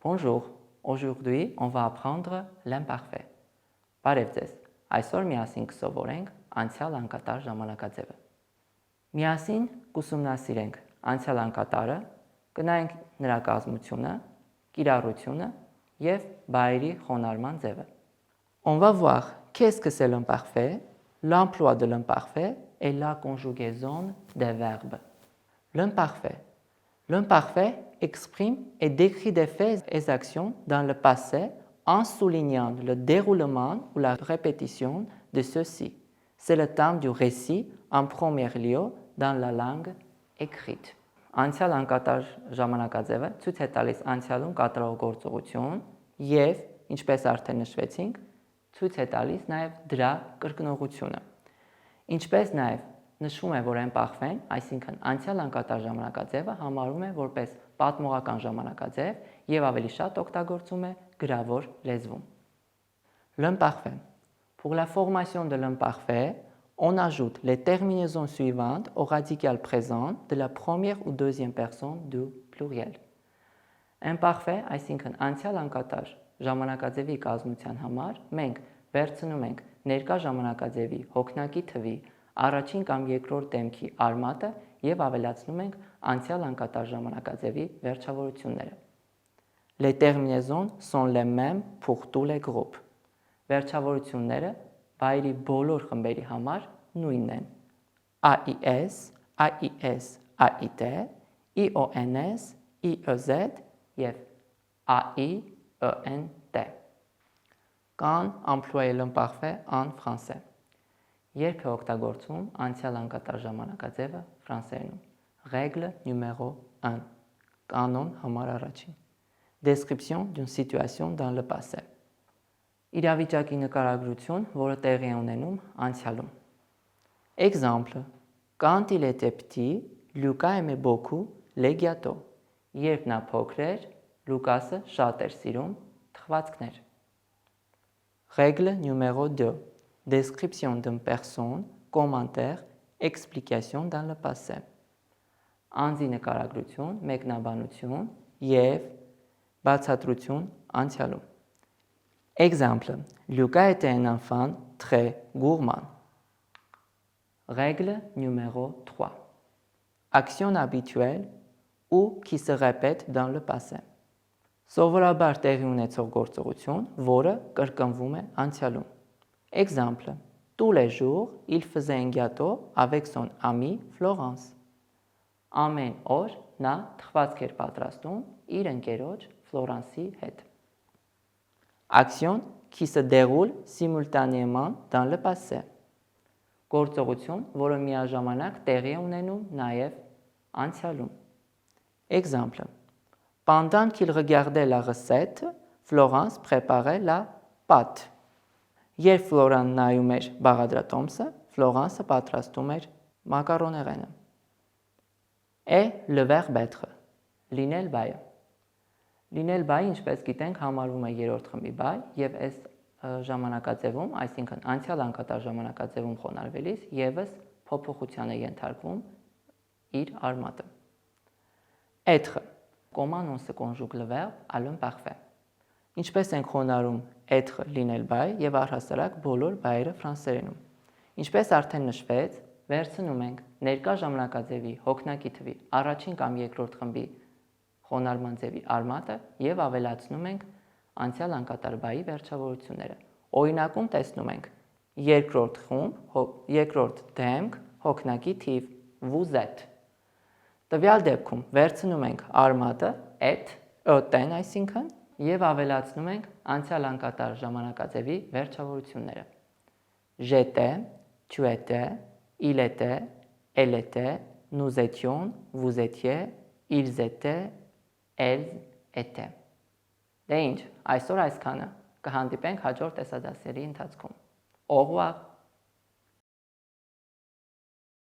Bonjour, aujourd'hui on va apprendre l'imparfait. Բարև ձեզ, այսօր միասին կսովորենք անցյալ անկատար ժամանակաձևը։ Միասին կուսումնասիրենք անցյալ անկատարը, կնայենք նրա կազմությունը, կիրառությունը և բայերի խոնարհման ձևը։ On va voir qu'est-ce que c'est l'imparfait, l'emploi de l'imparfait et la conjugaison des verbes. L'imparfait. L'imparfait exprime et décrit des faits et actions dans le passé en soulignant le déroulement ou la répétition de ceux-ci. C'est le temps du récit en premier lieu dans la langue écrite. Անցյալ անկատար ժամանակաձևը ցույց է տալիս անցյալում կատարող գործողություն և, ինչպես արդեն նշվեցինք, ցույց է տալիս նաև դրա կրկնողությունը։ Ինչպես նաև նշվում է, որ imparfait, այսինքն անցյալ անկատար ժամանակաձևը համարվում է որպես պատմողական ժամանակաձև և ավելի շատ օգտագործում է գրավոր լեզվում։ L'imparfait. Pour la formation de l'imparfait, on ajoute les terminaisons suivantes au radical présent de la première ou deuxième personne du pluriel. Imparfait, այսինքն անցյալ անկատար ժամանակաձևի կազմության համար մենք վերցնում ենք ներկա ժամանակաձևի հոգնակի թվի առաջին կամ երկրորդ դեմքի արմատը և ավելացնում ենք անցյալ անկատար ժամանակաձևի վերջավորությունները։ Les terminaisons sont les mêmes pour tous les groupes. Վերջավորությունները բայերի բոլոր խմբերի համար նույնն են։ AIS, AIS, AIT, IONS, IEZ և AIENT. Quand employer l'imparfait en français. Երբ է օգտագործում անցյալ անկատար ժամանակաձևը ֆրանսերենում։ Règle numéro 1. Կանոն համար առաջին. Description d'une situation dans le passé. Իրավիճակի նկարագրություն, որը տեղի է ունենում անցյալում։ Exemple. Quand il était petit, Lucas aimait beaucoup les gâteaux. Երբ նա փոքր էր, Լուկասը շատ էր սիրում թխվածքներ։ Règle numéro 2. Description d'une personne, commentaire, explication dans le passé. Անձի նկարագրություն, մեկնաբանություն և բացատրություն անցյալում։ Exemple. Lucas était un enfant très gourmand. Règle numéro 3. Action habituelle ou qui se répète dans le passé. Սովորաբար տեղի ունեցող գործողություն, որը կրկնվում է անցյալում։ Exemple. Tous les jours, il faisait un gâteau avec son ami Florence. Ամեն օր նա թխվածք էր պատրաստում իր ընկերոջ Ֆլորանսի հետ։ Action qui se déroule simultanément dans le passé. Գործողություն, որը միաժամանակ տեղի է ունենում նաև անցյալում։ Exemple. Pendant qu'il regardait la recette, Florence préparait la pâte. Երբ Ֆլորան նայում էր բաղադրատոմսը, Ֆլորանսը պատրաստում էր մակարոնեղենը։ Le verbe être. Լինել բայը։ Լինել բայը, ինչպես գիտենք, համարվում է երրորդ խմբի բայ և այս ժամանակաձևում, այսինքն անցյալ անկատար ժամանակաձևում խոնարհվելիս ևս փոփոխության է ենթարկվում իր արմատը։ Être. Comment on se conjugue le verbe à l'imparfait. Ինչպես ենք խոնարհում être լինել բայ և առհասարակ բոլոր բայերը ֆրանսերենում։ Ինչպես արդեն նշվեց, վերցնում ենք ներկա ժամանակաձևի հոգնակի թվի առաջին կամ երկրորդ խմբի խոնարհման ձևի արմատը և ավելացնում ենք անցյալ անկատար բայի վերջավորությունները։ Օրինակում տեսնում ենք երկրորդ խումբ, երկրորդ դեմք, հոգնակի թիվ, vous êtes։ Տվյալ դեպքում վերցնում ենք արմատը, et-ն այսինքն, և ավելացնում ենք անցյալ անկատար ժամանակաձևի վերջավորությունները։ J'étais, tu étais, il était, elle était, nous étions, vous étiez, ils étaient, elles étaient։ Դե ինչ, այսօր այսքանը, կհանդիպենք հաջորդ տեսադասերի ընթացքում։ Au revoir.